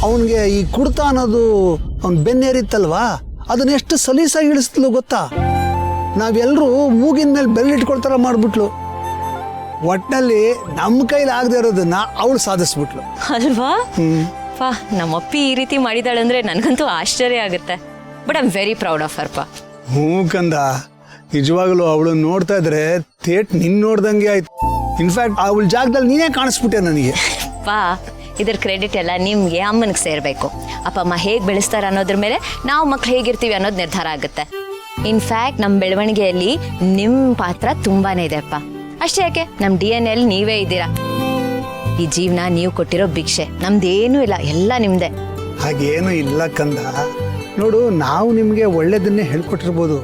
ಅವನಿಗೆ ಈ ಕುಡ್ತ ಅನ್ನೋದು ಅವ್ನು ಬೆನ್ನೇರಿತ್ತಲ್ವಾ, ಅದನ್ನ ಎಷ್ಟು ಸಲೀಸಾಗಿ ಇಳಿಸ್ತಲು ಗೊತ್ತಾ. ನಾವೆಲ್ಲರೂ ಮೂಗಿನ ಮೇಲೆ ಬೆರಳಿಟ್ಕೊಳ್ತಾರ ಮಾಡ್ಬಿಟ್ಲು. ಒಟ್ಟಿನಲ್ಲಿ ನಮ್ಮ ಕೈಲಿ ಆಗದೆ ಇರೋದನ್ನ ಅವಳು ಸಾಧಿಸ್ಬಿಟ್ಲು ಅಲ್ವಾ? ನಮ್ಮಪ್ಪಿ ಈ ರೀತಿ ಮಾಡಿದಾಳಂದ್ರೆ ನನಗಂತೂ ಆಶ್ಚರ್ಯ ಆಗುತ್ತೆ. But I am very proud of her ಪಾ. ಕಂದ, ನಿಜವಾಗ್ಲೂ ಅವಳು ನೋಡ್ತಾ ಇದ್ರೆ ನಿನ್ ನೋಡ್ದಂಗೆ ಆಯ್ತು. ಇನ್ಫ್ಯಾಕ್ಟ್ ಅವಳ ಜಾಗದಲ್ಲಿ ನೀನೇ ಕಾಣಿಸ್ಬಿಟ್ಟೆ ನನಗೆ. ಇದ್ರ ಕ್ರೆಡಿಟ್ ಎಲ್ಲ ನಿಮ್ಗೆ ಅಮ್ಮನಿಗೆ ಸೇರ್ಬೇಕು. ಅಪ್ಪ ಅಮ್ಮ ಹೇಗೆ ಬೆಳೆಸ್ತಾರ ಅನ್ನೋದ್ರ ಮೇಲೆ ನಾವು ಮಕ್ಳು ಹೇಗಿರ್ತೀವಿ ಅನ್ನೋದು ನಿರ್ಧಾರ ಆಗುತ್ತೆ. ಇನ್ಫ್ಯಾಕ್ಟ್ ನಮ್ಮ ಬೆಳವಣಿಗೆಯಲ್ಲಿ ನಿಮ್ಮ ಪಾತ್ರ ತುಂಬಾನೇ ಇದೆ ಅಪ್ಪ. ಅಷ್ಟೇ ಯಾಕೆ, ನಮ್ಮ DNA ನೀವೇ ಇದ್ದೀರಾ. ಈ ಜೀವನ ನೀವು ಕೊಟ್ಟಿರೋ ಭಿಕ್ಷೆ, ನಮ್ದೇನೂ ಇಲ್ಲ, ಎಲ್ಲ ನಿಮ್ದೆ. ಹಾಗೇನು ಇಲ್ಲ ಕಂದ. ನೋಡು, ನಾವು ನಿಮ್ಗೆ ಒಳ್ಳೇದನ್ನೇ ಹೇಳ್ಕೊಟ್ಟಿರ್ಬೋದು,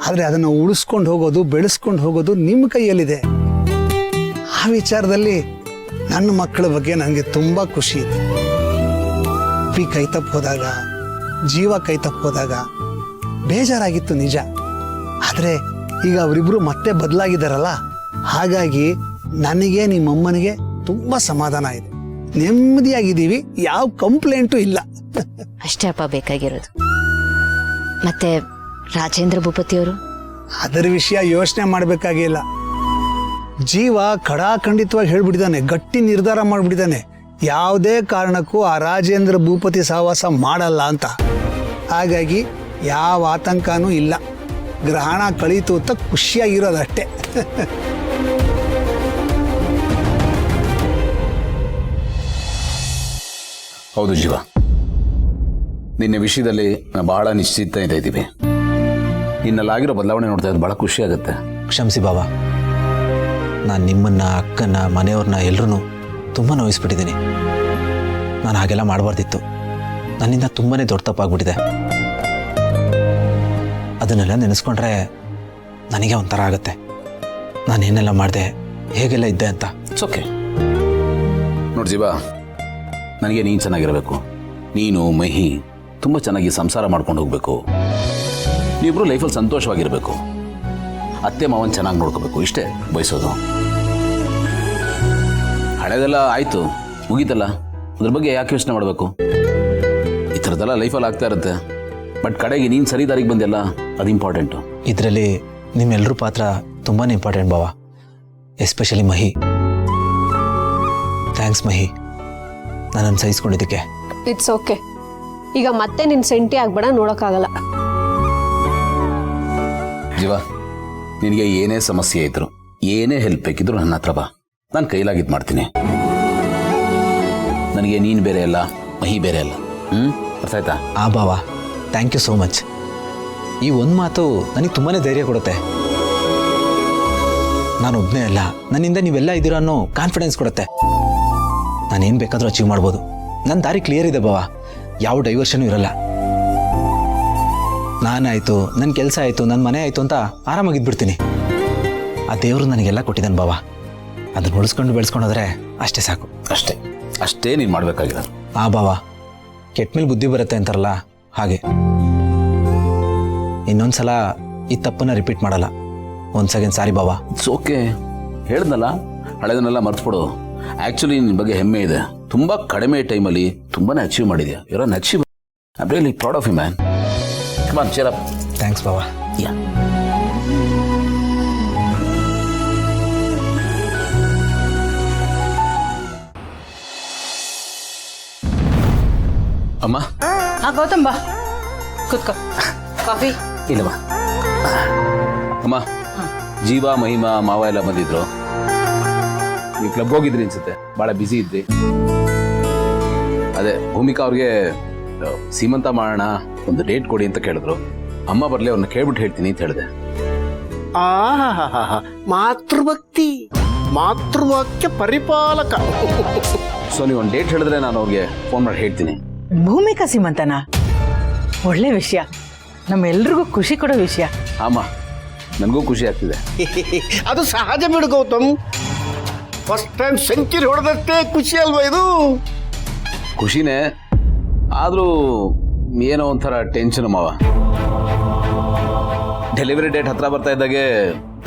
ಆದ್ರೆ ಅದನ್ನ ಉಳಿಸ್ಕೊಂಡು ಹೋಗೋದು, ಬೆಳೆಸ್ಕೊಂಡು ಹೋಗೋದು ನಿಮ್ಮ ಕೈಯಲ್ಲಿದೆ. ಆ ವಿಚಾರದಲ್ಲಿ ನನ್ನ ಮಕ್ಕಳ ಬಗ್ಗೆ ನನಗೆ ತುಂಬಾ ಖುಷಿ ಇದೆ. ಕೈ ತಪ್ಪೋದಾಗ, ಜೀವ ಕೈ ತಪ್ಪೋದಾಗ ಬೇಜಾರಾಗಿತ್ತು ನಿಜ. ಆದ್ರೆ ಈಗ ಅವರಿಬ್ರು ಮತ್ತೆ ಬದಲಾಗಿದ್ದಾರಲ್ಲ, ಹಾಗಾಗಿ ನನಗೆ ನಿಮ್ಮಮ್ಮನಿಗೆ ತುಂಬಾ ಸಮಾಧಾನ ಇದೆ. ನೆಮ್ಮದಿಯಾಗಿದ್ದೀವಿ, ಯಾವ ಕಂಪ್ಲೇಂಟು ಇಲ್ಲ. ಅಷ್ಟೇ ಅಪ್ಪ ಬೇಕಾಗಿರೋದು. ಮತ್ತೆ ರಾಜೇಂದ್ರ ಭೂಪತಿಯವರು? ಅದರ ವಿಷಯ ಯೋಚನೆ ಮಾಡಬೇಕಾಗಿಲ್ಲ. ಜೀವ ಖಡಾಖಂಡಿತವಾಗಿ ಹೇಳ್ಬಿಟ್ಟಿದ್ದಾನೆ, ಗಟ್ಟಿ ನಿರ್ಧಾರ ಮಾಡ್ಬಿಟ್ಟಿದ್ದಾನೆ, ಯಾವುದೇ ಕಾರಣಕ್ಕೂ ಆ ರಾಜೇಂದ್ರ ಭೂಪತಿ ಸಹವಾಸ ಮಾಡಲ್ಲ ಅಂತ. ಹಾಗಾಗಿ ಯಾವ ಆತಂಕನೂ ಇಲ್ಲ. ಗ್ರಹಣ ಕಳೀತು ಅಂತ ಖುಷಿಯಾಗಿರೋದಷ್ಟೇ. ಹೌದು ಜೀವ, ನಿನ್ನ ವಿಷಯದಲ್ಲಿ ಬಹಳ ನಿಶ್ಚಿತ ಇದ್ದೀವಿ. ನಿನ್ನಲ್ಲಾಗಿರೋ ಬದಲಾವಣೆ ನೋಡ್ತಾ ಇದ್ದು ಬಹಳ ಖುಷಿ ಆಗುತ್ತೆ. ಕ್ಷಮಿಸಿ ಬಾಬಾ, ನಾನು ನಿಮ್ಮನ್ನ, ಅಕ್ಕನ, ಮನೆಯವ್ರನ್ನ ಎಲ್ಲರೂ ತುಂಬ ನೋಯಿಸ್ಬಿಟ್ಟಿದ್ದೀನಿ. ನಾನು ಹಾಗೆಲ್ಲ ಮಾಡಬಾರ್ದಿತ್ತು. ನನ್ನಿಂದ ತುಂಬಾ ದೊಡ್ಡ ತಪ್ಪಾಗ್ಬಿಟ್ಟಿದೆ. ಅದನ್ನೆಲ್ಲ ನೆನೆಸ್ಕೊಂಡ್ರೆ ನನಗೆ ಒಂಥರ ಆಗುತ್ತೆ. ನಾನೇನೆಲ್ಲ ಮಾಡಿದೆ, ಹೇಗೆಲ್ಲ ಇದ್ದೆ ಅಂತ. It's okay. ನೋಡಿ ಜೀವ, ನನಗೆ ನೀನು ಚೆನ್ನಾಗಿರಬೇಕು. ನೀನು ಮಹಿ ತುಂಬ ಚೆನ್ನಾಗಿ ಸಂಸಾರ ಮಾಡ್ಕೊಂಡು ಹೋಗ್ಬೇಕು. ನೀವಿಬ್ರು ಲೈಫಲ್ಲಿ ಸಂತೋಷವಾಗಿರಬೇಕು. ಅತ್ತೆ ಮಾವನ್ ಚೆನ್ನಾಗಿ ನೋಡ್ಕೋಬೇಕು, ಇಷ್ಟೇ ಬಯಸೋದು. ಹಳೆದೆಲ್ಲ ಆಯಿತು, ಮುಗೀತಲ್ಲ, ಅದ್ರ ಬಗ್ಗೆ ಯಾಕೆ ಯೋಚನೆ ಮಾಡಬೇಕು? ಈ ಥರದ್ದೆಲ್ಲ ಲೈಫಲ್ಲಿ ಆಗ್ತಾ ಇರುತ್ತೆ. ಬಟ್ ಕಡೆಗೆ ನೀನು ಸರಿ ದಾರಿಗೆ ಬಂದೆಲ್ಲ, ಅದು ಇಂಪಾರ್ಟೆಂಟು. ಇದರಲ್ಲಿ ನಿಮ್ಮೆಲ್ಲರ ಪಾತ್ರ ತುಂಬಾ ಇಂಪಾರ್ಟೆಂಟ್ ಬಾವ, ಎಸ್ಪೆಷಲಿ ಮಹಿ. ಥ್ಯಾಂಕ್ಸ್ ಮಹಿ, ನನ್ನನ್ನು ಸಹಿಸ್ಕೊಂಡಿದ್ದಕ್ಕೆ. It's okay. ಈಗ ಮತ್ತೆ ನಿನ್ನ ಸೆಂಟಿ ಆಗ್ಬೇಡ, ನೋಡೋಕ್ಕಾಗಲ್ಲ. ಜೀವ, ನಿನಗೆ ಏನೇ ಸಮಸ್ಯೆ ಇದ್ರು, ಏನೇ ಹೆಲ್ಪ್ ಬೇಕಿದ್ರು ನನ್ನ ಹತ್ರ ಬಾ, ನಾನು ಕೈಲಾಗಿದ್ದು ಮಾಡ್ತೀನಿ. ನನಗೆ ನೀನು ಬೇರೆ ಅಲ್ಲ, ಮಹಿ ಬೇರೆ ಅಲ್ಲ. ಅರ್ಥ ಆಯ್ತಾ? ಆ ಬಾವ, ಥ್ಯಾಂಕ್ ಯು ಸೋ ಮಚ್. ಈ ಒಂದು ಮಾತು ನನಗೆ ತುಂಬಾ ಧೈರ್ಯ ಕೊಡುತ್ತೆ. ನಾನು ಒಬ್ಬನೇ ಅಲ್ಲ, ನನ್ನಿಂದ ನೀವೆಲ್ಲ ಇದ್ದೀರ ಅನ್ನೋ ಕಾನ್ಫಿಡೆನ್ಸ್ ಕೊಡುತ್ತೆ. ನಾನೇನು ಬೇಕಾದರೂ ಅಚೀವ್ ಮಾಡ್ಬೋದು. ನನ್ನ ದಾರಿ ಕ್ಲಿಯರ್ ಇದೆ ಬಾವ, ಯಾವ ಡೈವರ್ಷನು ಇರಲ್ಲ. ನಾನಾಯಿತು, ನನ್ನ ಕೆಲಸ ಆಯಿತು, ನನ್ನ ಮನೆ ಆಯಿತು ಅಂತ ಆರಾಮಾಗಿದ್ಬಿಡ್ತೀನಿ. ಆ ದೇವರು ನನಗೆಲ್ಲ ಕೊಟ್ಟಿದ್ದಾನೆ ಬಾವ, ಅದನ್ನು ಉಳಿಸ್ಕೊಂಡು ಬೆಳೆಸ್ಕೊಂಡೋದ್ರೆ ಅಷ್ಟೇ ಸಾಕು. ಅಷ್ಟೇ ಅಷ್ಟೇ ನೀನು ಮಾಡಬೇಕಾಗಿರೋದು. ಆ ಬಾವ, ಕೆಟ್ಟ ಮೇಲೆ ಬುದ್ಧಿ ಬರುತ್ತೆ ಅಂತಾರಲ್ಲ, ಹಾಗೆ. ಇನ್ನೊಂದ್ಸಲ ಈ ತಪ್ಪನ್ನ ರಿಪೀಟ್ ಮಾಡಲ್ಲ. ಒಂದು ಸೆಕೆಂಡ್ ಸಾರಿ ಬಾವ. It's okay. ಹೇಳ್ದಲ್ಲ, ಹಳೆದನ್ನೆಲ್ಲ ಮರ್ತ್ಬಿಡು. ಆ್ಯಕ್ಚುಲಿ ನಿನ್ನ ಬಗ್ಗೆ ಹೆಮ್ಮೆ ಇದೆ. ತುಂಬ ಕಡಿಮೆ ಟೈಮಲ್ಲಿ ತುಂಬಾ ಅಚೀವ್ ಮಾಡಿದ್ಯಾ. You're an achieve. I am really proud of you man. Come on, cheer up. Thanks ಬಾವ. ಯಾ. ಅಮ್ಮ. ಗೌತಮ್ ಬಾ, ಕೂತ್ಕೋ. ಕಾಫಿ ಇಲ್ಲಮ್ಮ. ಅಮ್ಮ, ಜೀವ, ಮಹಿಮಾ, ಮಾವ ಎಲ್ಲ ಬಂದಿದ್ರು. ನೀವು ಕ್ಲಬ್ ಹೋಗಿದ್ರಿ ಅನ್ಸುತ್ತೆ, ಭಾಳ ಬ್ಯುಸಿ ಇದ್ರಿ. ಅದೇ ಭೂಮಿಕಾ ಅವ್ರಿಗೆ ಸೀಮಂತ ಮಾಡೋಣ, ಒಂದು ಡೇಟ್ ಕೊಡಿ ಅಂತ ಕೇಳಿದ್ರು. ಅಮ್ಮ ಬರ್ಲಿ, ಅವ್ರನ್ನ ಕೇಳ್ಬಿಟ್ಟು ಹೇಳ್ತೀನಿ ಅಂತ ಹೇಳಿದೆ. ಮಾತೃಭಕ್ತಿ, ಮಾತೃವಾಕ್ಯ ಪರಿಪಾಲಕ. ಸೊ ನೀವು ಒಂದು ಡೇಟ್ ಹೇಳಿದ್ರೆ ನಾನು ಅವ್ರಿಗೆ ಫೋನ್ ಮಾಡಿ ಹೇಳ್ತೀನಿ. ಭೂಮಿಕಾ ಸೀಮಂತನ ಒಳ್ಳೆ ವಿಷಯ, ನಮ್ಮೆಲ್ರಿಗೂ ಖುಷಿ ಕೊಡೋ ವಿಷಯ. ಅಮ್ಮ, ನನಗೂ ಖುಷಿ ಆಗ್ತಿದೆ. ಅದು ಸಹಜ ಬಿಡು ಗೌತಮ್. ಫಸ್ಟ್ ಟೈಮ್ ಸೆಂಚುರಿ ಹೊಡೆದಷ್ಟೇ ಖುಷಿ ಅಲ್ವಾ ಇದು? ಖುಷಿನೇ, ಆದರೂ ಏನೋ ಒಂಥರ ಟೆನ್ಷನ್ ಮಾವ. ಡೆಲಿವರಿ ಡೇಟ್ ಹತ್ರ ಬರ್ತಾ ಇದ್ದಾಗೆ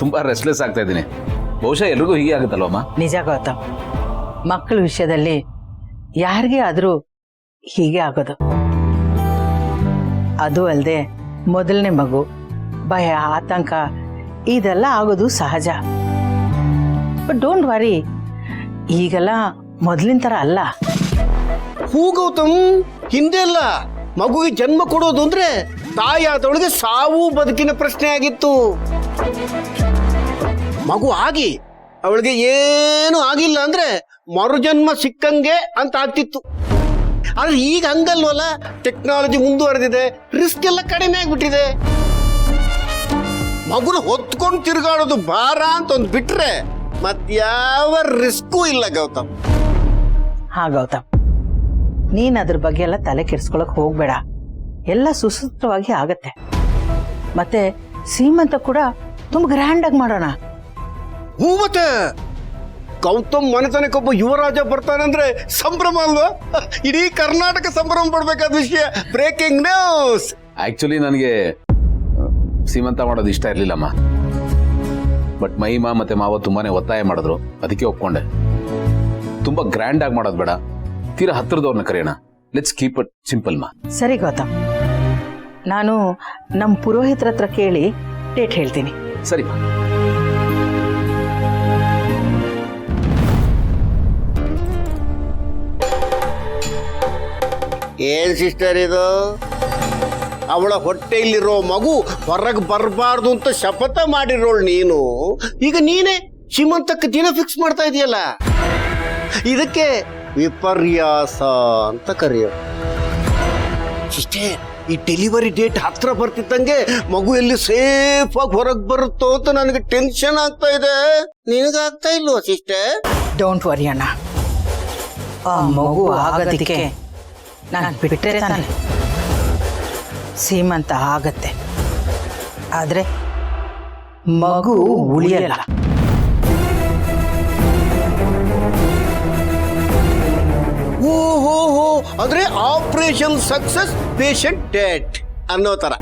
ತುಂಬ ರೆಸ್ಟ್ಲೆಸ್ ಆಗ್ತಾ ಇದ್ದೀನಿ. ಬಹುಶಃ ಎಲ್ರಿಗೂ ಹೀಗೆ ಆಗುತ್ತಲ್ವಮ್ಮ? ನಿಜ ಗೌತಮ್, ಮಕ್ಕಳ ವಿಷಯದಲ್ಲಿ ಯಾರಿಗೇ ಆದರೂ ಹೀಗೆ ಆಗೋದು. ಅದು ಅಲ್ಲದೆ ಮೊದಲನೇ ಮಗು, ಭಯ, ಆತಂಕ ಇದೆಲ್ಲ ಆಗೋದು ಸಹಜ. ಬಟ್ ಡೋಂಟ್ ವರಿ, ಈಗೆಲ್ಲ ಮೊದಲಿನ ಥರ ಅಲ್ಲ. ಹೂ ಗೌತಮ್, ಹಿಂದೆ ಅಲ್ಲ ಮಗುವಿಗೆ ಜನ್ಮ ಕೊಡೋದು ಅಂದ್ರೆ ತಾಯಾದವಳಿಗೆ ಸಾವು ಬದುಕಿನ ಪ್ರಶ್ನೆ ಆಗಿತ್ತು. ಮಗು ಆಗಿ ಅವಳಿಗೆ ಏನು ಆಗಿಲ್ಲ ಅಂದ್ರೆ ಮರುಜನ್ಮ ಸಿಕ್ಕಂಗೆ ಅಂತ ಆಗ್ತಿತ್ತು. ಆದ್ರೆ ಈಗ ಹಂಗಲ್ವಲ್ಲ, ಟೆಕ್ನಾಲಜಿ ಮುಂದುವರೆದಿದೆ, ರಿಸ್ಕ್ ಎಲ್ಲ ಕಡಿಮೆ ಆಗ್ಬಿಟ್ಟಿದೆ. ಮಗುನ ಹೊತ್ಕೊಂಡು ತಿರುಗಾಡೋದು ಭಾರ ಅಂತ ಒಂದು ಬಿಟ್ರೆ ಮತ್ಯಾವ ರಿಸ್ಕು ಇಲ್ಲ ಗೌತಮ್. ಹಾ ಗೌತಮ್, ನೀನ್ ಅದ್ರ ಬಗ್ಗೆ ಎಲ್ಲ ತಲೆ ಕೆಡ್ಸ್ಕೊಳಕ್ ಹೋಗ್ಬೇಡ. ಎಲ್ಲ ಸುಸೂತ್ರವಾಗಿ ಆಗತ್ತೆ. ಮತ್ತೆ ಸೀಮಂತ ಕೂಡ ತುಂಬ ಗ್ರ್ಯಾಂಡ್ ಆಗಿ ಮಾಡೋಣ. ಹೂ, ಮತ್ತೆ ಗೌತಮ್ ಮನೆತನಕ್ಕೊಬ್ಬ ಯುವರಾಜ ಬರ್ತಾನಂದ್ರೆ ಸಂಭ್ರಮ ಅಲ್ವಾ? ಇಡೀ ಕರ್ನಾಟಕ ಸಂಭ್ರಮ ಪಡ್ಬೇಕಾದ ವಿಷಯ. Breaking news. ಆಕ್ಚುಲಿ ನನಗೆ ಸೀಮಂತ ಮಾಡೋದು ಇಷ್ಟ ಇರಲಿಲ್ಲಮ್ಮ. ಬಟ್ ಮೈಮಾ ಮತ್ತೆ ಮಾವ ತುಂಬಾನೇ ಒತ್ತಾಯ ಮಾಡಿದ್ರು, ಅದಕ್ಕೆ ಒಪ್ಕೊಂಡೆ. ತುಂಬಾ ಗ್ರ್ಯಾಂಡ್ ಆಗಿ ಮಾಡೋದು ಬೇಡ, ತೀರಾ ಹತ್ತಿರದವ್ರನ್ನ ಕರೆಯೋಣ. ಲೆಟ್ಸ್ ಕೀಪ್ ಇಟ್ ಸಿಂಪಲ್ ಮಾ. ಸರಿ ಗೌತಮ್, ನಾನು ನಮ್ಮ ಪುರೋಹಿತರ ಹತ್ರ ಕೇಳಿ ಡೇಟ್ ಹೇಳ್ತೀನಿ. ಸರಿ ಮಾ. ಏನ್ ಸಿಸ್ಟರ್ ಇದು? ಅವಳ ಹೊಟ್ಟೆಯಲ್ಲಿರೋ ಮಗು ಹೊರಗೆ ಬರಬಾರ್ದು ಅಂತ ಶಪಥ ಮಾಡಿರೋಳು ನೀನು. ಈಗ ನೀನೇ ಶ್ರೀಮಂತಕ್ಕೆ ದಿನ ಫಿಕ್ಸ್ ಮಾಡ್ತಾ ಇದೆಯಲ್ಲ, ಇದಕ್ಕೆ ವಿಪರ್ಯಾಸ ಅಂತ ಕರೆಯೋದು. ಸಿಸ್ಟರ್, ಈ ಡೆಲಿವರಿ ಡೇಟ್ ಹತ್ರ ಬರ್ತಿದ್ದಂಗೆ ಮಗು ಎಲ್ಲಿ ಸೇಫ್ ಆಗಿ ಹೊರಗೆ ಬರುತ್ತೋ ಅಂತ ನನಗೆ ಟೆನ್ಷನ್ ಆಗ್ತಾ ಇದೆ. ನಿನಗಾಗ್ತಾ ಇಲ್ವಾ ಸಿಸ್ಟರ್? ಡೋಂಟ್ ವರಿ ಅಣ್ಣ, ಆ ಮಗು ಆಗೋದಕ್ಕೆ ನಾನು ಬಿಟ್ಟರೆ ತಾನೆ ಸೀಮಂತ ಆಗತ್ತೆ. ಆದ್ರೆ ಮಗು ಉಳಿಯಲ್ಲ. ಓಹೋ, ಅಂದ್ರೆ ಆಪರೇಷನ್ ಸಕ್ಸಸ್, ಪೇಷಂಟ್ ಡೆಡ್ ಅನ್ನೋ ತರ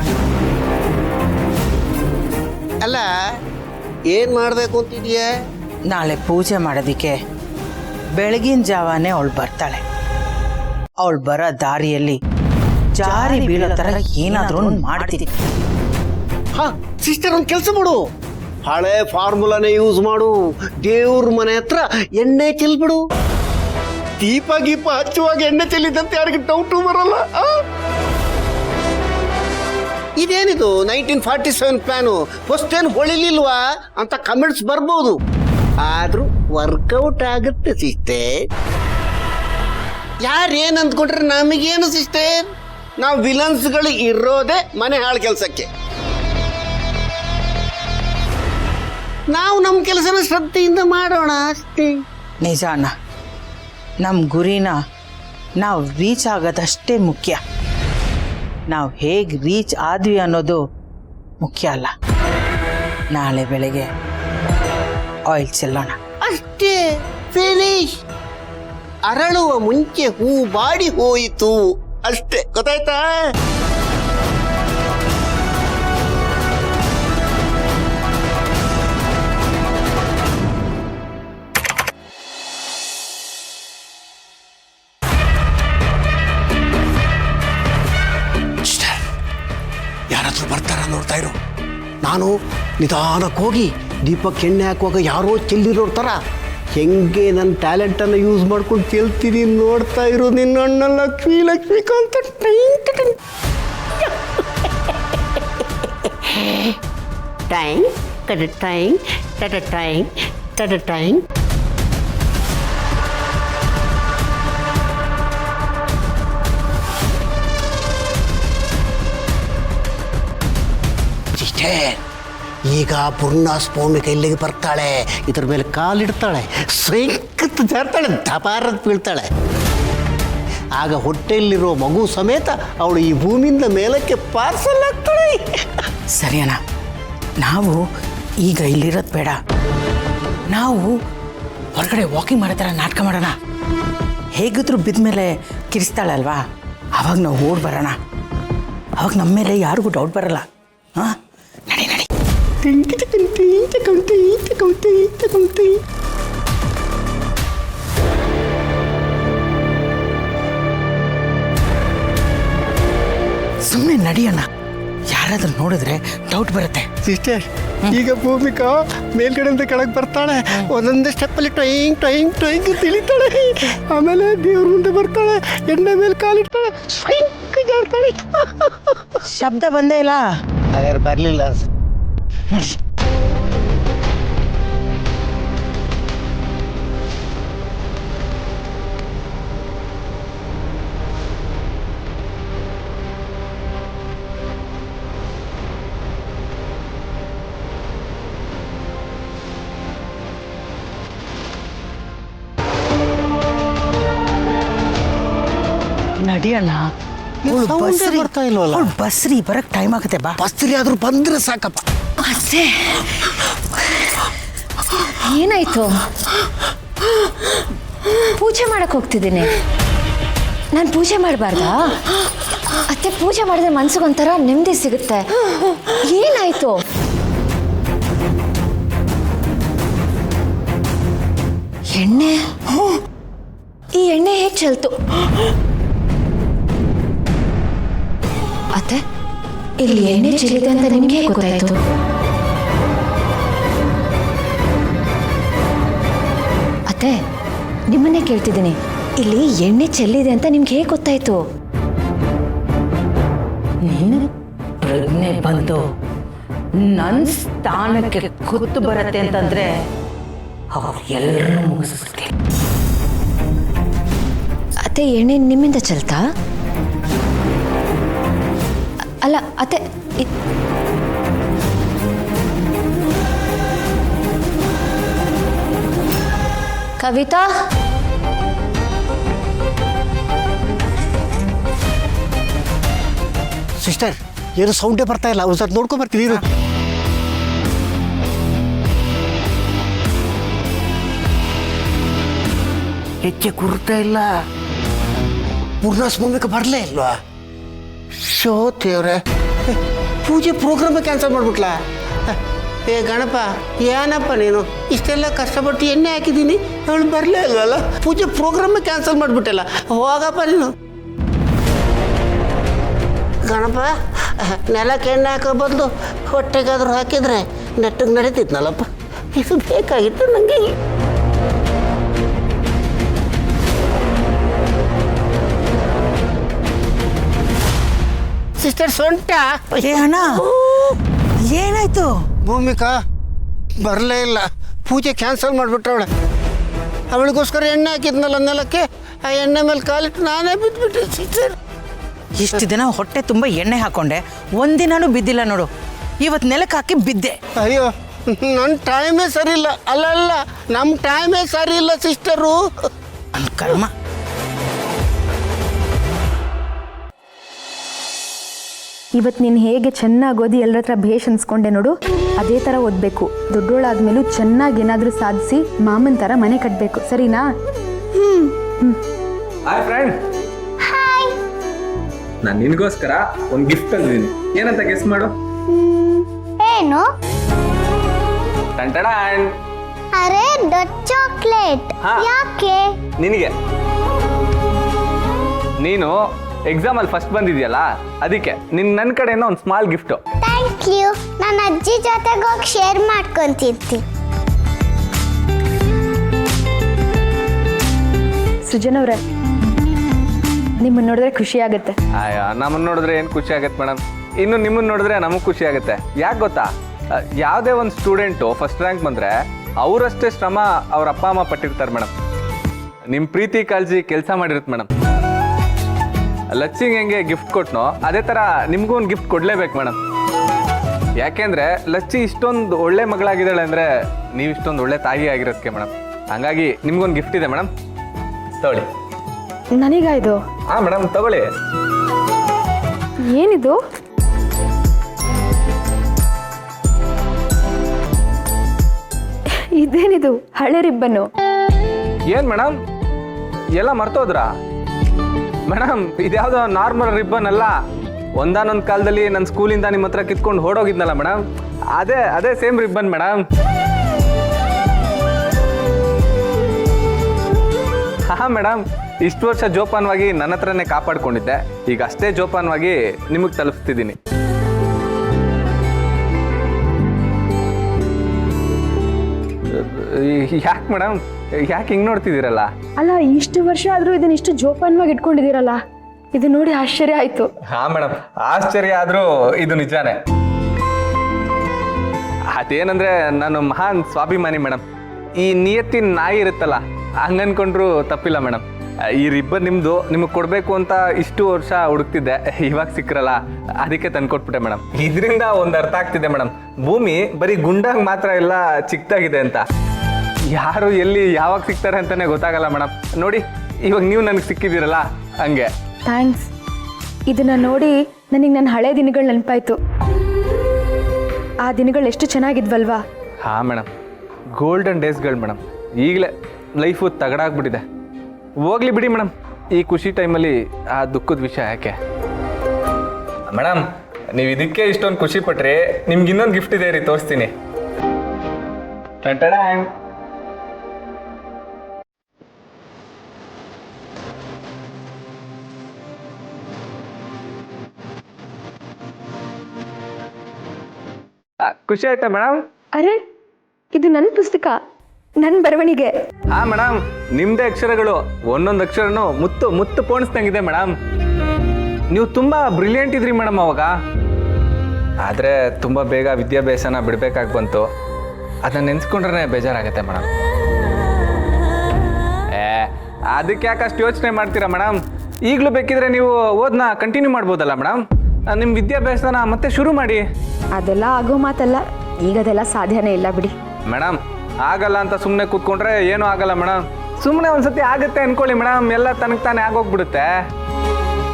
ಅಲ್ಲ. ಏನ್ ಮಾಡ್ಬೇಕು ಅಂತಿದೀಯ? ನಾಳೆ ಪೂಜೆ ಮಾಡೋದಿಕ್ಕೆ ಬೆಳಗಿನ ಜಾವಾನೆ ಅವಳು ಬರ್ತಾಳೆ. ಅವಳು ಬರೋ ದಾರಿಯಲ್ಲಿ ಜಾರಿ ಬೀಳೋ ತರ ಏನಾದ್ರೂ ಮಾಡ್ತೀನಿ. ಹಾ ಸಿಸ್ಟರ್, ಒಂದು ಕೆಲಸ ಮಾಡು, ಹಳೆ ಫಾರ್ಮುಲಾನೇ ಯೂಸ್ ಮಾಡು. ದೇವ್ರ ಮನೆ ಹತ್ರ ಎಣ್ಣೆ ಚೆಲ್ಬಿಡು. ದೀಪ ಗೀಪ ಹಚ್ಚುವಾಗ ಎಣ್ಣೆ ಚೆಲ್ಲಿದಂತೆ ಯಾರಿಗೆ ಡೌಟು ಬರಲ್ಲ. ಇದೇನಿದು 1947 ಪ್ಲಾನು? ಫಸ್ಟ್ ಏನು ಹೊಳಿಲಿಲ್ವಾ ಅಂತ ಕಮೆಂಟ್ಸ್ ಬರ್ಬೋದು, ಆದ್ರೂ ವರ್ಕೌಟ್ ಆಗುತ್ತೆ ಸಿಸ್ಟರ್. ಯಾರೇನ್ ಅಂದ್ಕೊಂಡ್ರೆ ನಮಗೇನು ಸಿಸ್ಟರ್? ನಾವು ವಿಲನ್ಸ್ಗಳು ಇರೋದೇ ಮನೆ ಹಾಳು ಕೆಲಸಕ್ಕೆ. ನಾವು ನಮ್ಮ ಕೆಲಸನ ಶ್ರದ್ಧೆಯಿಂದ ಮಾಡೋಣ ಅಷ್ಟೇ. ನಿಜ ಅಣ್ಣ, ನಮ್ಮ ಗುರಿನ ನಾವು ರೀಚ್ ಆಗೋದಷ್ಟೇ ಮುಖ್ಯ. ನಾವು ಹೇಗೆ ರೀಚ್ ಆದ್ವಿ ಅನ್ನೋದು ಮುಖ್ಯ ಅಲ್ಲ. ನಾಳೆ ಬೆಳಗ್ಗೆ ಆಯಿಲ್ ಚೆಲ್ಲೋಣ ಅಷ್ಟೇ, ಫಿನಿಶ್. ಅರಳುವ ಮುಂಚೆ ಹೂ ಬಾಡಿ ಹೋಯಿತು ಅಷ್ಟೇ, ಗೊತ್ತಾಯ್ತಾ? ಯಾರಾದ್ರೂ ಬರ್ತಾರ ನೋಡ್ತಾ ಇರು. ನಾನು ನಿಧಾನಕ್ಕೆ ಹೋಗಿ ದೀಪಕ್ಕೆ ಎಣ್ಣೆ ಹಾಕುವಾಗ ಯಾರೋ ಚೆಲ್ಲಿರೋರ್ ಥರ ಹೆಂಗೆ ನನ್ನ ಟ್ಯಾಲೆಂಟನ್ನು ಯೂಸ್ ಮಾಡ್ಕೊಂಡು ಚೆಲ್ತೀನಿ ನೋಡ್ತಾ ಇರು. ನಿನ್ನ ಅಣ್ಣ ಲಕ್ಷ್ಮೀಕಾಂತ. ಟೈಮ್ ಟಟ ಟೈಮ್ ಟಟ ಟೈಮ್ ಟಟ ಟೈಮ್. ಈಗ ಪೂರ್ಣಾಸ್ವಾಮಿ ಕೈಲಿಗೆ ಬರ್ತಾಳೆ, ಇದ್ರ ಮೇಲೆ ಕಾಲಿಡ್ತಾಳೆ, ಸೈಕತ್ ಜಾರ್ತಾಳೆ, ದಪಾರದ್ ಬೀಳ್ತಾಳೆ. ಆಗ ಹೊಟ್ಟೆಯಲ್ಲಿರೋ ಮಗು ಸಮೇತ ಅವಳು ಈ ಭೂಮಿಯಿಂದ ಮೇಲಕ್ಕೆ ಪಾರ್ಸಲ್ ಆಗ್ತಾಳೆ. ಸರಿ ಅಣ್ಣ, ನಾವು ಈಗ ಇಲ್ಲಿರೋದು ಬೇಡ. ನಾವು ಹೊರಗಡೆ ವಾಕಿಂಗ್ ಮಾಡೋ ಥರ ನಾಟಕ ಮಾಡೋಣ. ಹೇಗಿದ್ರು ಬಿದ್ದ ಕಿರಿಸ್ತಾಳಲ್ವಾ, ಅವಾಗ ನಾವು ಓಡ್ ಬರೋಣ. ಅವಾಗ ನಮ್ಮ ಮೇಲೆ ಯಾರಿಗೂ ಡೌಟ್ ಬರಲ್ಲ. ಹಾಂ, ನಡಿ ನಡಿ. ನೋಡಿದ್ರೆ ಡೌಟ್ ಬರುತ್ತೆ. ಸಿಸ್ಟರ್, ಈಗ ಭೂಮಿಕಾ ಮೇಲ್ಗಡೆಯಿಂದ ಕೆಳಗೆ ಬರ್ತಾಳೆ, ಒಂದೊಂದೇ ಸ್ಟೆಪ್ಪಲ್ಲಿ ಟೊಯಿಂಗ್ ಟೊಯಿಂಗ್ ಟೊಯಿಂಗ್ ತಿಳಿತಾಳೆ. ಆಮೇಲೆ ದೇವ್ರ ಮುಂದೆ ಬರ್ತಾಳೆ, ಎಣ್ಣೆ ಮೇಲೆ ಕಾಲಿಡ್ತಾಳೆ, ಜಾಡ್ತಾಳೆ. ಶಬ್ದ ಬಂದೇ ಇಲ್ಲ. ಹಾಗಾದ್ರೆ ಬರಲಿಲ್ಲ. ನಡಿಯಲ್ಲ. ಬರ್ತಾ ಇಲ್ವಲ್ಲ? ಬಸ್ರಿ ಬರಕ್ ಟೈಮ್ ಆಗುತ್ತೆ. ಬಾ. ಬಸ್ರಿ ಆದ್ರೂ ಬಂದ್ರೆ ಸಾಕಪ್ಪ. ಅತ್ತೆ ಏನಾಯ್ತು? ಪೂಜೆ ಮಾಡಕ್ ಹೋಗ್ತಿದ್ದೀನಿ. ನಾನು ಪೂಜೆ ಮಾಡಬಾರ್ದಾ? ಅತ್ತೆ ಪೂಜೆ ಮಾಡಿದ್ರೆ ಮನ್ಸಿಗೊಂಥರ ನೆಮ್ಮದಿ ಸಿಗುತ್ತೆ. ಏನಾಯ್ತು? ಎಣ್ಣೆ? ಈ ಎಣ್ಣೆ ಹೇಗೆ ಚೆಲ್ತು? ಅತ್ತೆ ಇಲ್ಲಿ ಎಣ್ಣೆ ಚೆಲ್ಲಿದೆ ಅಂತ ನಿಮ್ಗೆ ಹೇಗೆ ಗೊತ್ತಾಯ್ತು? ಅತ್ತೆ ನಿಮ್ಮನ್ನೇ ಕೇಳ್ತಿದ್ದೀನಿ, ಇಲ್ಲಿ ಎಣ್ಣೆ ಚೆಲ್ಲಿದೆ ಅಂತ ನಿಮ್ಗೆ ಹೇಗೆ ಗೊತ್ತಾಯ್ತು? ನೀನು ಪ್ರಜ್ಞೆ ಬಂದು ನನ್ನ ಸ್ಥಾನಕ್ಕೆ ಕುತ್ತು ಬರತ್ತೆ ಅಂತಂದ್ರೆ ಅವ್ರು ಎಲ್ಲರೂ ಮುಗಿಸ್ಬಿಡ್ತೀನಿ. ಅತ್ತೆ ಎಣ್ಣೆ ನಿಮ್ಮಿಂದ ಚೆಲ್ತಾ? ಅಲ್ಲ ಅತ್ತೆ ಕವಿತಾ, ಸಿಸ್ಟರ್, ಏನು ಸೌಂಡೇ ಬರ್ತಾ ಇಲ್ಲ. ಒಂದ್ಸತಿ ನೋಡ್ಕೊಂಡ್ ಬರ್ತೀನಿ. ಹೆಚ್ಚೆ ಗುರುತಾ ಇಲ್ಲ. ಪೂರ್ಣಾಸ್ ಭೂಮಿಕ ಬರಲೇ ಇಲ್ವಾ? ಶೋ ದೇವ್ರೆ, ಪೂಜೆ ಪ್ರೋಗ್ರಾಮೇ ಕ್ಯಾನ್ಸಲ್ ಮಾಡ್ಬಿಟ್ಲಾ? ಏ ಗಣಪ, ಏನಪ್ಪ ನೀನು ಇಷ್ಟೆಲ್ಲ ಕಷ್ಟಪಟ್ಟು ಎಣ್ಣೆ ಹಾಕಿದ್ದೀನಿ, ಅವಳು ಬರಲೇ ಇಲ್ವಲ್ಲ? ಪೂಜೆ ಪ್ರೋಗ್ರಾಮೇ ಕ್ಯಾನ್ಸಲ್ ಮಾಡಿಬಿಟ್ಟಲ್ಲ. ಹೋಗಪ್ಪ ನೀನು. ಗಣಪ, ನೆಲಕ್ಕೆ ಎಣ್ಣೆ ಹಾಕೋ ಬದಲು ಹೊಟ್ಟೆಗಾದ್ರೂ ಹಾಕಿದ್ರೆ ನೆಟ್ಟಿಗೆ ನಡೀತಿದ್ನಲ್ಲಪ್ಪ. ಇದು ಬೇಕಾಗಿತ್ತು ನನಗೆ. ಸಿಸ್ಟರ್ ಸೊಂಟ. ಅಣ್ಣ ಏನಾಯ್ತು? ಭೂಮಿಕಾ ಬರಲೇ ಇಲ್ಲ, ಪೂಜೆ ಕ್ಯಾನ್ಸಲ್ ಮಾಡಿಬಿಟ್ಟವಳೆ. ಅವಳಿಗೋಸ್ಕರ ಎಣ್ಣೆ ಹಾಕಿದ್ನಲ್ಲ ನೆಲಕ್ಕೆ, ಆ ಎಣ್ಣೆ ಮೇಲೆ ಕಾಲಿಟ್ಟು ನಾನೇ ಬಿದ್ದುಬಿಟ್ಟೆ ಸಿಸ್ಟರ್. ಇಷ್ಟು ದಿನ ಹೊಟ್ಟೆ ತುಂಬ ಎಣ್ಣೆ ಹಾಕೊಂಡೆ, ಒಂದಿನಾನು ಬಿದ್ದಿಲ್ಲ ನೋಡು. ಇವತ್ತು ನೆಲಕ್ಕೆ ಹಾಕಿ ಬಿದ್ದೆ. ಅಯ್ಯೋ, ನನ್ನ ಟೈಮೇ ಸರಿ ಇಲ್ಲ. ಅಲ್ಲಲ್ಲ, ನಮ್ಮ ಟೈಮೇ ಸರಿ ಇಲ್ಲ ಸಿಸ್ಟರು. ನನ್ನ ಕರ್ಮ. ಇವತ್ತು ನೀನು ಹೇಗೆ ಚೆನ್ನಾಗಿ ಓದಿ ಎಲ್ಲರ ಹತ್ರ ಭೇಷ್ ಅನ್ಸ್ಕೊಂಡೆ ನೋಡು, ಅದೇ ಥರ ಓದಬೇಕು. ದೊಡ್ಡೋಳಾದ್ಮೇಲೂ ಚೆನ್ನಾಗಿ ಏನಾದರೂ ಸಾಧಿಸಿ ಮಾಮನ ಥರ ಮನೆ ಕಟ್ಟಬೇಕು, ಸರಿನಾ? Hi friend. ನಾನು ನಿನಗೋಸ್ಕರ ಒಂದು ಗಿಫ್ಟ್ ತಂದಿದ್ದೀನಿ. ಏನಂತ ಗೆಸ್ ಮಾಡು. ಏನು? ಟಂಟಡ. ಅರೆ ಡಾರ್ಕ್ ಚಾಕ್ಲೇಟ್. ಯಾಕೆ? ನಿನಗೆ. ನೀನು ಎಕ್ಸಾಮಲ್ಲಿ ಫಸ್ಟ್ ಬಂದಿದ್ಯಲ್ಲ, ಅದಕ್ಕೆ ನನ್ನ ಕಡೆಯಿಂದ ಒಂದು ಸ್ಮಾಲ್ ಗಿಫ್ಟು. Thank you. ನನ್ನ ಅಜ್ಜಿ ಜೊತೆಗೆ ಹೋಗಿ ಶೇರ್ ಮಾಡ್ಕೊಂತಿರ್ತೀನಿ. ಸೃಜನವ್ರೆ, ನಿಮ್ಮನ್ನು ನೋಡಿದ್ರೆ ಖುಷಿ ಆಗುತ್ತೆ. ಅಯ್ಯೋ, ನಮ್ಮನ್ನು ನೋಡಿದ್ರೆ ಏನು ಖುಷಿ ಆಗುತ್ತೆ ಮೇಡಮ್. ಇನ್ನು ನಿಮ್ಮನ್ನು ನೋಡಿದ್ರೆ ನಮಗೆ ಖುಷಿ ಆಗುತ್ತೆ. ಯಾಕೆ ಗೊತ್ತಾ? ಯಾವುದೇ ಒಂದು ಸ್ಟೂಡೆಂಟು ಫಸ್ಟ್ ರ್ಯಾಂಕ್ ಬಂದರೆ ಅವರಷ್ಟೇ ಶ್ರಮ ಅವ್ರ ಅಪ್ಪ ಅಮ್ಮ ಪಟ್ಟಿರ್ತಾರೆ ಮೇಡಮ್. ನಿಮ್ಮ ಪ್ರೀತಿ ಕಾಳಜಿ ಕೆಲಸ ಮಾಡಿರುತ್ತೆ ಮೇಡಮ್. ಲಚ್ಚಿಂಗ್ ಹೆಂಗೆ ಗಿಫ್ಟ್ ಕೊಟ್ನೋ ಅದೇ ಥರ ನಿಮಗೂ ಒಂದು ಗಿಫ್ಟ್ ಕೊಡಲೇಬೇಕು ಮೇಡಮ್. ಯಾಕೆಂದರೆ ಲಚ್ಚಿ ಇಷ್ಟೊಂದು ಒಳ್ಳೆ ಮಗಳಾಗಿದ್ದಾಳೆ ಅಂದರೆ ನೀವು ಇಷ್ಟೊಂದು ಒಳ್ಳೆ ತಾಯಿ ಆಗಿರೋದಕ್ಕೆ ಮೇಡಮ್. ಹಾಗಾಗಿ ನಿಮ್ಗೊಂದು ಗಿಫ್ಟ್ ಇದೆ ಮೇಡಮ್, ತಗೊಳ್ಳಿ. ನನಗ ಇದು? ಹಾಂ ಮೇಡಮ್, ತಗೊಳ್ಳಿ. ಏನಿದು? ಇದೇನಿದು? ಹಳೆ ರಿಬ್ಬನ್ನು? ಏನು ಮೇಡಮ್, ಎಲ್ಲ ಮರ್ತೋದ್ರಾ? ಮೇಡಮ್, ಇದ್ಯಾವುದೋ ನಾರ್ಮಲ್ ರಿಬ್ಬನ್ ಅಲ್ಲ. ಒಂದಾನೊಂದು ಕಾಲದಲ್ಲಿ ನನ್ನ ಸ್ಕೂಲಿಂದ ನಿಮ್ಮ ಹತ್ರ ಕಿತ್ಕೊಂಡು ಹೊಡೋಗಿದ್ನಲ್ಲ ಮೇಡಮ್, ಅದೇ ಸೇಮ್ ರಿಬ್ಬನ್ ಮೇಡಮ್. ಹಾಂ ಮೇಡಮ್, ಇಷ್ಟು ವರ್ಷ ಜೋಪಾನವಾಗಿ ನನ್ನ ಹತ್ರನೇ ಕಾಪಾಡ್ಕೊಂಡಿದ್ದೆ. ಈಗ ಅಷ್ಟೇ ಜೋಪಾನವಾಗಿ ನಿಮಗೆ ತಲುಪಿಸ್ತಿದ್ದೀನಿ. ಯಾಕೆ ಮೇಡಮ್ ಯಾಕೆ ಹಿಂಗೆ ನೋಡ್ತಿದ್ದೀರಲ್ಲ? ಅಲ್ಲ, ಇಷ್ಟು ವರ್ಷ ಆದರೂ ಇದನ್ನ ಇಷ್ಟು ಜೋಪಾನವಾಗಿ ಇಟ್ಕೊಂಡಿದ್ದೀರಲ್ಲ, ಇದು ನೋಡಿ ಆಶ್ಚರ್ಯ ಆಯಿತು. ಹಾಂ ಮೇಡಮ್, ಆಶ್ಚರ್ಯ ಆದರೂ ಇದು ನಿಜಾನೇ. ಅದೇನಂದ್ರೆ ನಾನು ಮಹಾನ್ ಸ್ವಾಭಿಮಾನಿ ಮೇಡಮ್. ಈ ನಿಯತ್ತಿನ ನಾಯಿ ಇರುತ್ತಲ್ಲ, ಹಂಗನ್ಕೊಂಡ್ರು ತಪ್ಪಿಲ್ಲ ಮೇಡಮ್. ಈ ರಿಬ್ಬನ್ ನಿಮಗೆ ಕೊಡಬೇಕು ಅಂತ ಇಷ್ಟು ವರ್ಷ ಹುಡುಕ್ತಿದ್ದೆ, ಇವಾಗ ಸಿಕ್ಕರಲ್ಲ ಅದಕ್ಕೆ ತಂದ್ಕೊಟ್ಬಿಟ್ಟೆ ಮೇಡಮ್. ಇದರಿಂದ ಒಂದು ಅರ್ಥ ಆಗ್ತಿದೆ ಮೇಡಮ್, ಭೂಮಿ ಬರೀ ಗುಂಡಾಗಿ ಮಾತ್ರ ಎಲ್ಲ ಚಿಕ್ಕದಾಗಿದೆ ಅಂತ. ಯಾರು ಎಲ್ಲಿ ಯಾವಾಗ ಸಿಗ್ತಾರೆ ಅಂತಾನೆ ಗೊತ್ತಾಗಲ್ಲ ಮೇಡಮ್. ನೋಡಿ ಇವಾಗ ನೀವು ನನಗೆ ಸಿಕ್ಕಿದ್ದೀರಲ್ಲ ಹಂಗೆ. ಥ್ಯಾಂಕ್ಸ್. ಇದನ್ನು ನೋಡಿ ನನಗೆ ನನ್ನ ಹಳೆ ದಿನಗಳು ನೆನಪಾಯಿತು. ಆ ದಿನಗಳು ಎಷ್ಟು ಚೆನ್ನಾಗಿದ್ವಲ್ವಾ? ಹಾಂ ಮೇಡಮ್, ಗೋಲ್ಡನ್ ಡೇಸ್ಗಳು ಮೇಡಮ್. ಈಗಲೇ ಲೈಫು ತಗಡಾಗ್ಬಿಟ್ಟಿದೆ. ಹೋಗ್ಲಿ ಬಿಡಿ ಮೇಡಮ್, ಈ ಖುಷಿ ಟೈಮಲ್ಲಿ ಆ ದುಃಖದ ವಿಷಯ ಯಾಕೆ ಮೇಡಮ್? ನೀವು ಇದಕ್ಕೆ ಇಷ್ಟೊಂದು ಖುಷಿ ಪಟ್ರಿ, ನಿಮ್ಗೆ ಇನ್ನೊಂದು ಗಿಫ್ಟ್ ಇದೆ ರೀ, ತೋರಿಸ್ತೀನಿ. ಖುಷಿ ಆಯ್ತಾ ಮೇಡಮ್? ಅರೆ, ಇದು ನನ್ನ ಪುಸ್ತಕ, ನನ್ನ ಬರವಣಿಗೆ. ಹಾ ಮೇಡಮ್, ನಿಮ್ದೇ ಅಕ್ಷರಗಳು, ಒಂದೊಂದು ಅಕ್ಷರನು ಮುತ್ತು ಮುತ್ತು ಪೋಣಿಸ್ದಂಗಿದೆ ಮೇಡಮ್. ನೀವು ತುಂಬಾ ಬ್ರಿಲಿಯಂಟ್ ಇದ್ರಿ ಮೇಡಮ್ ಅವಾಗ. ಆದರೆ ತುಂಬ ಬೇಗ ವಿದ್ಯಾಭ್ಯಾಸನ ಬಿಡಬೇಕಾಗಿ ಬಂತು. ಅದನ್ನ ನೆನೆಸ್ಕೊಂಡ್ರೆ ಬೇಜಾರಾಗುತ್ತೆ ಮೇಡಮ್. ಅದಕ್ಕೆ ಯಾಕೆ ಅಷ್ಟು ಯೋಚನೆ ಮಾಡ್ತೀರಾ ಮೇಡಮ್? ಈಗಲೂ ಬೇಕಿದ್ರೆ ನೀವು ಓದನ್ನ ಕಂಟಿನ್ಯೂ ಮಾಡ್ಬೋದಲ್ಲ ಮೇಡಮ್. ನಿಮ್ಮ ವಿದ್ಯಾಭ್ಯಾಸನ ಮತ್ತೆ ಶುರು ಮಾಡಿ. ಅದೆಲ್ಲ ಆಗೋ ಮಾತಲ್ಲ, ಈಗ ಅದೆಲ್ಲ ಸಾಧ್ಯನೇ ಇಲ್ಲ ಬಿಡಿ. ಮೇಡಮ್, ಆಗಲ್ಲ ಅಂತ ಸುಮ್ಮನೆ ಕೂತ್ಕೊಂಡ್ರೆ ಏನೂ ಆಗಲ್ಲ ಮೇಡಮ್. ಸುಮ್ಮನೆ ಒಂದ್ಸತಿ ಆಗುತ್ತೆ ಅನ್ಕೊಳ್ಳಿ ಮೇಡಮ್, ಎಲ್ಲ ತನಗೆ ತಾನೇ ಆಗೋಗ್ಬಿಡುತ್ತೆ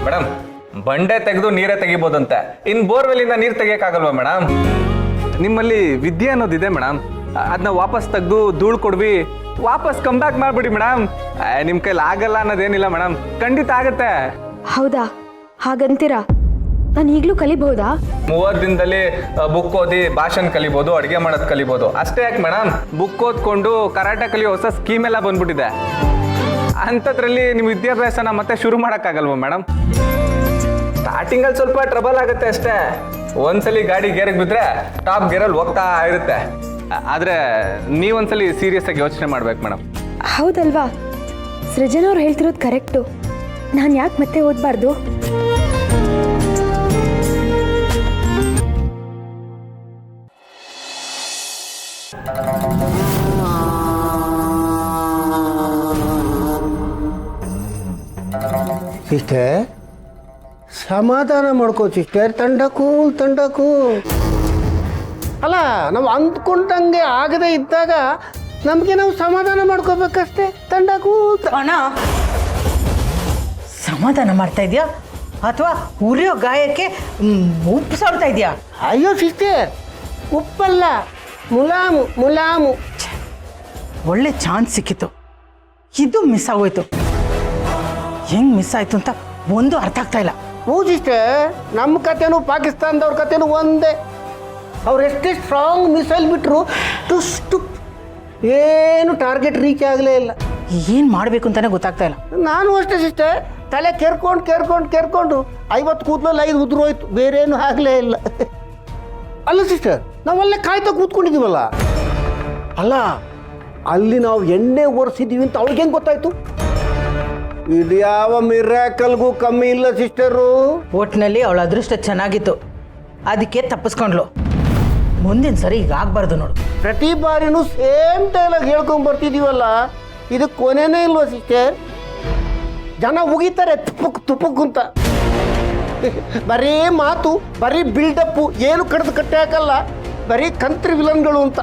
ಮೇಡಮ್. ಬಂಡೆ ತೆಗೆದು ನೀರೇ ತೆಗಿಬೋದಂತೆ, ಇನ್ನು ಬೋರ್ವೆಲ್ಲಿಂದ ನೀರು ತೆಗಿಯೋಕ್ಕಾಗಲ್ವಾ ಮೇಡಮ್? ನಿಮ್ಮಲ್ಲಿ ವಿದ್ಯೆ ಅನ್ನೋದಿದೆ ಮೇಡಮ್, ಅದನ್ನ ವಾಪಸ್ ತೆಗೆದು ಧೂಳು ಕೊಡ್ವಿ ವಾಪಸ್ ಕಮ್ ಬ್ಯಾಕ್ ಮಾಡಿಬಿಡಿ ಮೇಡಮ್. ನಿಮ್ಮ ಕೈಲಿ ಆಗಲ್ಲ ಅನ್ನೋದೇನಿಲ್ಲ ಮೇಡಮ್, ಖಂಡಿತ ಆಗುತ್ತೆ. ಹೌದಾ? ಹಾಗಂತೀರಾ? ನಾನು ಈಗಲೂ ಕಲಿಬಹುದಾ? 30 ದಿನದಲ್ಲಿ ಬುಕ್ ಓದಿ ಭಾಷಣ ಕಲಿಬೋದು, ಅಡುಗೆ ಮಾಡೋದು ಕಲಿಬೋದು. ಅಷ್ಟೇ ಯಾಕೆ ಮೇಡಮ್, ಬುಕ್ ಓದ್ಕೊಂಡು ಕರಾಟೆ ಕಲಿಯೋ ಹೊಸ ಸ್ಕೀಮ್ ಎಲ್ಲ ಬಂದ್ಬಿಟ್ಟಿದೆ. ಅಂಥದ್ರಲ್ಲಿ ನಿಮ್ಮ ವಿದ್ಯಾಭ್ಯಾಸನ ಮತ್ತೆ ಶುರು ಮಾಡೋಕ್ಕಾಗಲ್ವ ಮೇಡಮ್? ಸ್ಟಾರ್ಟಿಂಗಲ್ಲಿ ಸ್ವಲ್ಪ ಟ್ರಬಲ್ ಆಗುತ್ತೆ ಅಷ್ಟೇ. ಒಂದ್ಸಲಿ ಗಾಡಿ ಗೇರಿಗೆ ಬಿದ್ದರೆ ಟಾಪ್ ಗೇರಲ್ಲಿ ಹೋಗ್ತಾ ಇರುತ್ತೆ. ಆದರೆ ನೀವೊಂದ್ಸಲಿ ಸೀರಿಯಸ್ ಆಗಿ ಯೋಚನೆ ಮಾಡ್ಬೇಕು ಮೇಡಮ್. ಹೌದಲ್ವಾ? ಸೃಜನ್ ಅವ್ರು ಹೇಳ್ತಿರೋದು ಕರೆಕ್ಟು. ನಾನು ಯಾಕೆ ಮತ್ತೆ ಓದಬಾರ್ದು? ಸಿಸ್ಟರ್, ಸಮಾಧಾನ ಮಾಡ್ಕೋ ಸಿಸ್ಟರ್. ತಂಡಕ್ಕೂ ಅಲ್ಲ, ನಾವು ಅಂದ್ಕೊಂಡಂಗೆ ಆಗದೆ ಇದ್ದಾಗ ನಮಗೆ ನಾವು ಸಮಾಧಾನ ಮಾಡ್ಕೋಬೇಕಷ್ಟೇ. ತಂಡಕ್ಕೂ ಅಣ್ಣ, ಸಮಾಧಾನ ಮಾಡ್ತಾ ಇದೆಯಾ ಅಥವಾ ಉರಿಯೋ ಗಾಯಕ್ಕೆ ಉಪ್ಪು ಸಾಡ್ತಾ ಇದೆಯಾ? ಅಯ್ಯೋ ಸಿಸ್ಟರ್, ಉಪ್ಪಲ್ಲ, ಮುಲಾಮು. ಒಳ್ಳೆ ಚಾನ್ಸ್ ಸಿಕ್ಕಿತ್ತು, ಇದು ಮಿಸ್ ಆಗೋಯ್ತು. ಹೆಂಗೆ ಮಿಸ್ ಆಯಿತು ಅಂತ ಒಂದು ಅರ್ಥ ಆಗ್ತಾ ಇಲ್ಲ. ಹ್ಞೂ ಸಿಸ್ಟರ್, ನಮ್ಮ ಕತೆನೂ ಪಾಕಿಸ್ತಾನದವ್ರ ಕತೆನೂ ಒಂದೇ. ಅವ್ರು ಎಷ್ಟೇ ಸ್ಟ್ರಾಂಗ್ ಮಿಸೈಲ್ ಬಿಟ್ಟರು ಟುಷ್ಟು ಏನು ಟಾರ್ಗೆಟ್ ರೀಚ್ ಆಗಲೇ ಇಲ್ಲ. ಏನು ಮಾಡಬೇಕು ಅಂತಲೇ ಗೊತ್ತಾಗ್ತಾ ಇಲ್ಲ. ನಾನು ಅಷ್ಟೇ ಸಿಸ್ಟರ್, ತಲೆ ಕೇರ್ಕೊಂಡು 50 ಕೂದಲಲ್ಲಿ 5 ಉದುರೋಯ್ತು, ಬೇರೇನು ಆಗಲೇ ಇಲ್ಲ. ಅಲ್ಲ ಸಿಸ್ಟರ್, ನಾವಲ್ಲೇ ಕಾಯ್ತಾ ಕೂತ್ಕೊಂಡಿದ್ದೀವಲ್ಲ. ಅಲ್ಲ, ಅಲ್ಲಿ ನಾವು ಎಣ್ಣೆ ಒರೆಸಿದ್ದೀವಿ ಅಂತ ಅವ್ರಿಗೆ ಹೆಂಗೆ ಗೊತ್ತಾಯ್ತು? ಇದು ಯಾವ ಮಿರಾಕಲ್ಗೂ ಕಮ್ಮಿ ಇಲ್ಲ ಸಿಸ್ಟರು. ಒಟ್ಟಿನಲ್ಲಿ ಅವಳ ಅದೃಷ್ಟ ಚೆನ್ನಾಗಿತ್ತು, ಅದಕ್ಕೆ ತಪ್ಪಿಸ್ಕೊಂಡ್ಲು. ಮುಂದಿನ ಸರಿ ಈಗ ಆಗಬಾರ್ದು ನೋಡು. ಪ್ರತಿ ಬಾರಿನೂ ಸೇಮ್ ಡೈಲಾಗ್ ಹೇಳ್ಕೊಂಡು ಬರ್ತಿದ್ದೀವಲ್ಲ, ಇದು ಕೊನೆನೇ ಇಲ್ವಾ ಸಿಸ್ಟರ್? ಜನ ಉಗಿತಾರೆ ತುಪ್ಪಕ್ ಅಂತ. ಬರೀ ಮಾತು, ಬರೀ ಬಿಲ್ಡಪ್ಪು, ಏನು ಕಡ್ದು ಕಟ್ಟೆ ಹಾಕಲ್ಲ, ಬರೀ ಕಂತ್ರಿ ವಿಲನ್ಗಳು ಅಂತ.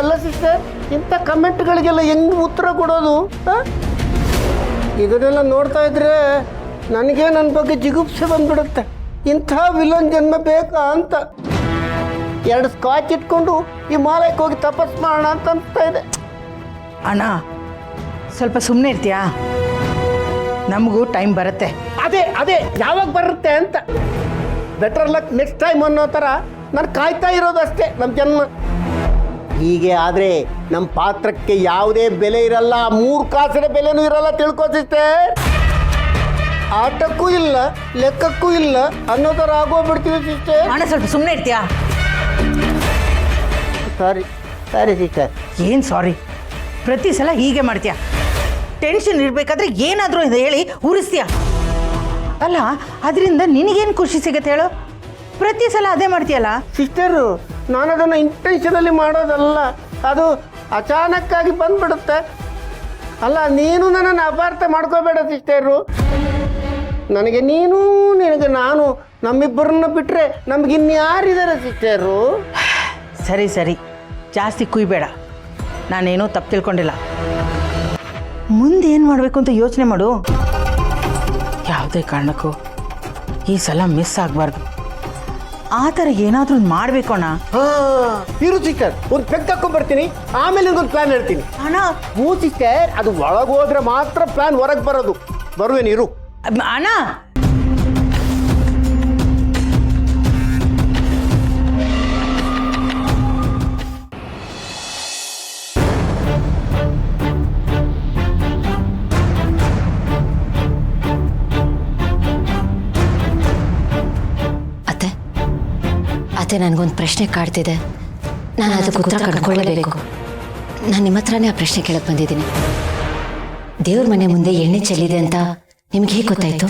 ಅಲ್ಲ ಸಿಸ್ಟರ್, ಇಂಥ ಕಮೆಂಟ್ಗಳಿಗೆಲ್ಲ ಹೆಂಗೆ ಉತ್ತರ ಕೊಡೋದು? ಇದನ್ನೆಲ್ಲ ನೋಡ್ತಾ ಇದ್ರೆ ನನಗೆ ನನ್ನ ಬಗ್ಗೆ ಜಿಗುಪ್ಸೆ ಬಂದ್ಬಿಡುತ್ತೆ. ಇಂಥ ವಿಲನ್ ಜನ್ಮ ಬೇಕಾ ಅಂತ 2 ಸ್ಕಾಚ್ ಇಟ್ಕೊಂಡು ಹಿಮಾಲಯಕ್ಕೆ ಹೋಗಿ ತಪಸ್ ಮಾಡೋಣ ಅಂತ ಅನಿಸ್ತಾ ಇದೆ. ಅಣ್ಣ, ಸ್ವಲ್ಪ ಸುಮ್ಮನೆ ಇರ್ತೀಯಾ? ನಮಗೂ ಟೈಮ್ ಬರುತ್ತೆ. ಅದೇ ಯಾವಾಗ ಬರುತ್ತೆ ಅಂತ. ಬೆಟರ್ ಲಕ್ ನೆಕ್ಸ್ಟ್ ಟೈಮ್ ಅನ್ನೋ ಥರ ನಾನು ಕಾಯ್ತಾ ಇರೋದು ಅಷ್ಟೇ ನಮ್ಮ ಜನ್ಮ. ಹೀಗೆ ಆದರೆ ನಮ್ಮ ಪಾತ್ರಕ್ಕೆ ಯಾವುದೇ ಬೆಲೆ ಇರಲ್ಲ, 3 ಕಾಸಿನ ಬೆಲೆನೂ ಇರಲ್ಲ, ತಿಳ್ಕೊತಿದ್ದೆ. ಆಟಕ್ಕೂ ಇಲ್ಲ, ಲೆಕ್ಕಕ್ಕೂ ಇಲ್ಲ ಅನ್ನೋ ಥರ ಆಗೋಗ್ಬಿಡ್ತೀವಿ ಸಿಸ್ಟರ್. ಅಣ್ಣ, ಸ್ವಲ್ಪ ಸುಮ್ಮನೆ ಇರ್ತೀಯಾ? Sorry sister. ಏನು ಸಾರಿ, ಪ್ರತಿ ಸಲ ಹೀಗೆ ಮಾಡ್ತೀಯ. ಟೆನ್ಷನ್ ಇರಬೇಕಾದ್ರೆ ಏನಾದರೂ ಹೇಳಿ ಉರಿಸ್ತೀಯ. ಅಲ್ಲ, ಅದರಿಂದ ನಿನಗೇನು ಖುಷಿ ಸಿಗತ್ತೆ ಹೇಳು? ಪ್ರತಿ ಸಲ ಅದೇ ಮಾಡ್ತೀಯಲ್ಲ. ಸಿಸ್ಟರು, ನಾನು ಅದನ್ನು ಇಂಟೆನ್ಷನಲ್ಲಿ ಮಾಡೋದಲ್ಲ, ಅದು ಅಚಾನಕ್ಕಾಗಿ ಬಂದ್ಬಿಡುತ್ತೆ. ಅಲ್ಲ, ನೀನು ನನ್ನನ್ನು ಅಪಾರ್ಥ ಮಾಡ್ಕೋಬೇಡ ಸಿಸ್ಟರು. ನನಗೆ ನೀನು, ನಿನಗೆ ನಾನು, ನಮ್ಮಿಬ್ಬರನ್ನ ಬಿಟ್ಟರೆ ನಮಗಿನ್ಯಾರಿದ್ದಾರೆ ಸಿಸ್ಟರು? ಸರಿ ಸರಿ, ಜಾಸ್ತಿ ಕುಯ್ಬೇಡ. ನಾನೇನೂ ತಪ್ಪು ತಿಳ್ಕೊಂಡಿಲ್ಲ. ಮುಂದೆ ಏನು ಮಾಡಬೇಕು ಅಂತ ಯೋಚನೆ ಮಾಡು. ಯಾವುದೇ ಕಾರಣಕ್ಕೂ ಈ ಸಲ ಮಿಸ್ ಆಗಬಾರ್ದು. ಆ ಥರ ಏನಾದರೂ ಮಾಡಬೇಕು ಅಣ್ಣ. ಇರು ಸಿಸ್ಟರ್, ಒಂದು ಪೆಗ್ ಹಾಕೊಂಡ್ಬರ್ತೀನಿ, ಆಮೇಲೆ ಒಂದು ಪ್ಲಾನ್ ಹೇಳ್ತೀನಿ. ಅಣ್ಣ, ಹ್ಞೂ ಸಿಸ್ಟರ್, ಅದು ಒಳಗೆ ಹೋದ್ರೆ ಮಾತ್ರ ಪ್ಲಾನ್ ಹೊರಗೆ ಬರೋದು. ಬರುವೇನು, ಇರು. ಅಣ್ಣ, ಅತ್ತೆ ನನಗೊಂದು ಪ್ರಶ್ನೆ ಕಾಡ್ತಿದೆ. ನಾನು ಅದಕ್ಕೆ ಉತ್ತರ ಕಂಡುಕೊಳ್ಳಬೇಕು. ನಾನು ನಿಮ್ಮ ಹತ್ರನೇ ಆ ಪ್ರಶ್ನೆ ಕೇಳಕ್ಕೆ ಬಂದಿದ್ದೀನಿ. ದೇವ್ರ ಮನೆ ಮುಂದೆ ಎಣ್ಣೆ ಚೆಲ್ಲಿದೆ ಅಂತ ನಿಮ್ಗೆ ಹೇಗೆ ಗೊತ್ತಾಯ್ತು?